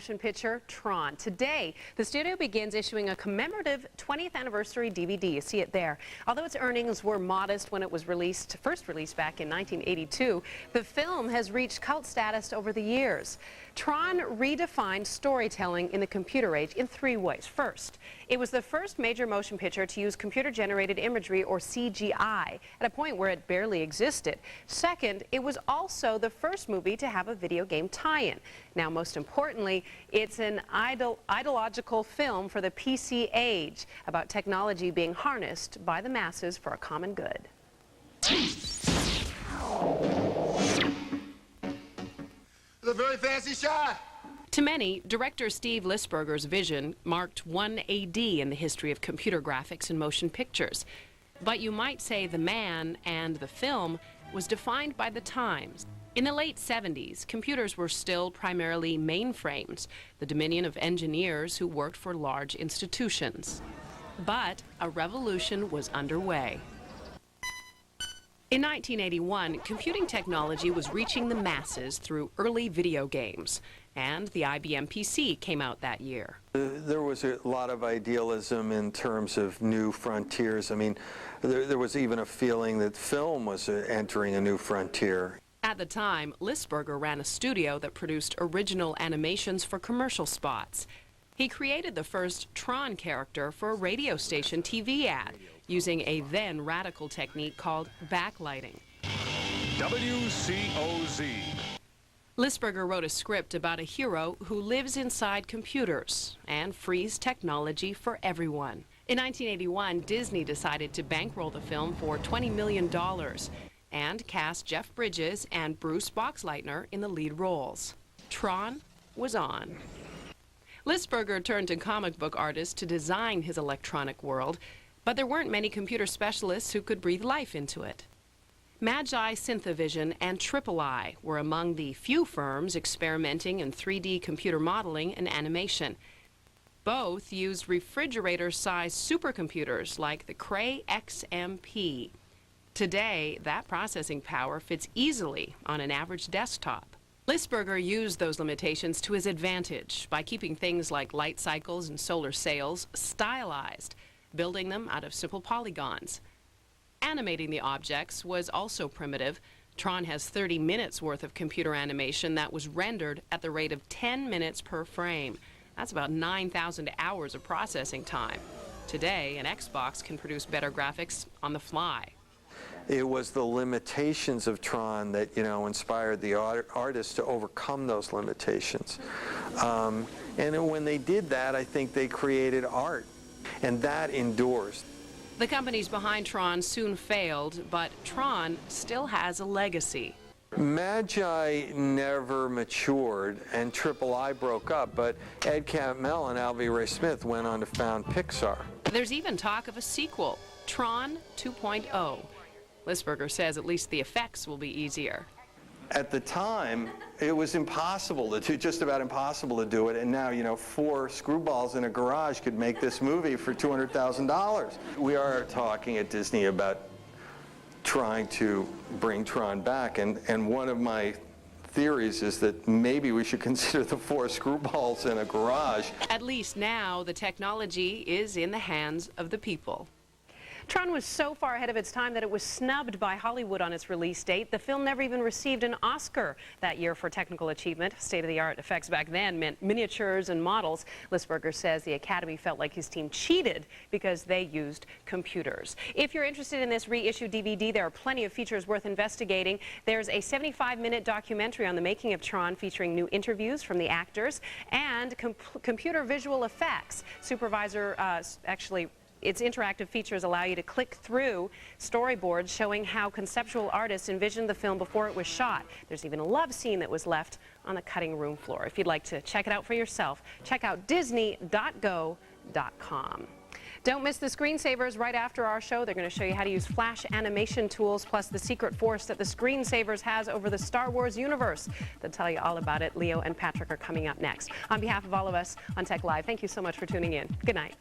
Motion picture Tron. Today, the studio begins issuing a commemorative 20th anniversary DVD. You see it there. Although its earnings were modest when it was first released back in 1982, the film has reached cult status over the years. Tron redefined storytelling in the computer age in three ways. First, it was the first major motion picture to use computer-generated imagery, or CGI, at a point where it barely existed. Second, it was also the first movie to have a video game tie-in. Now, most importantly, it's an ideological film for the PC age about technology being harnessed by the masses for a common good. A very fancy shot. To many, director Steve Lisberger's vision marked one AD in the history of computer graphics and motion pictures. But you might say the man and the film was defined by the times. In the late 70s, computers were still primarily mainframes, the dominion of engineers who worked for large institutions. But a revolution was underway. In 1981, computing technology was reaching the masses through early video games, and the IBM PC came out that year. There was a lot of idealism in terms of new frontiers. I mean, there was even a feeling that film was entering a new frontier. At the time, Lisberger ran a studio that produced original animations for commercial spots. He created the first Tron character for a radio station TV ad, using a then radical technique called backlighting. WCOZ. Lisberger wrote a script about a hero who lives inside computers and frees technology for everyone. In 1981, Disney decided to bankroll the film for $20 million and cast Jeff Bridges and Bruce Boxleitner in the lead roles. Tron was on. Lisberger turned to comic book artists to design his electronic world, but there weren't many computer specialists who could breathe life into it. Magi Synthavision and III were among the few firms experimenting in 3D computer modeling and animation. Both used refrigerator-sized supercomputers like the Cray XMP. Today, that processing power fits easily on an average desktop. Lisberger used those limitations to his advantage by keeping things like light cycles and solar sails stylized, building them out of simple polygons. Animating the objects was also primitive. Tron has 30 minutes worth of computer animation that was rendered at the rate of 10 minutes per frame. That's about 9,000 hours of processing time. Today, an Xbox can produce better graphics on the fly. It was the limitations of Tron that, inspired the artists to overcome those limitations. And when they did that, I think they created art, and that endures. The companies behind Tron soon failed, but Tron still has a legacy. Magi never matured, and III broke up, but Ed Catmull and Alvy Ray Smith went on to found Pixar. There's even talk of a sequel, Tron 2.0. Lisberger says at least the effects will be easier. At the time, it was impossible to do, just about impossible to do it, and now, 4 screwballs in a garage could make this movie for $200,000. We are talking at Disney about trying to bring Tron back, and one of my theories is that maybe we should consider the 4 screwballs in a garage. At least now the technology is in the hands of the people. Tron was so far ahead of its time that it was snubbed by Hollywood on its release date. The film never even received an Oscar that year for technical achievement. State-of-the-art effects back then meant miniatures and models. Lisberger says the Academy felt like his team cheated because they used computers. If you're interested in this reissued DVD, there are plenty of features worth investigating. There's a 75-minute documentary on the making of Tron featuring new interviews from the actors and computer visual effects. Its interactive features allow you to click through storyboards showing how conceptual artists envisioned the film before it was shot. There's even a love scene that was left on the cutting room floor. If you'd like to check it out for yourself, check out disney.go.com. Don't miss the screensavers right after our show. They're going to show you how to use Flash animation tools, plus the secret force that the screensavers has over the Star Wars universe. They'll tell you all about it. Leo and Patrick are coming up next. On behalf of all of us on Tech Live, thank you so much for tuning in. Good night.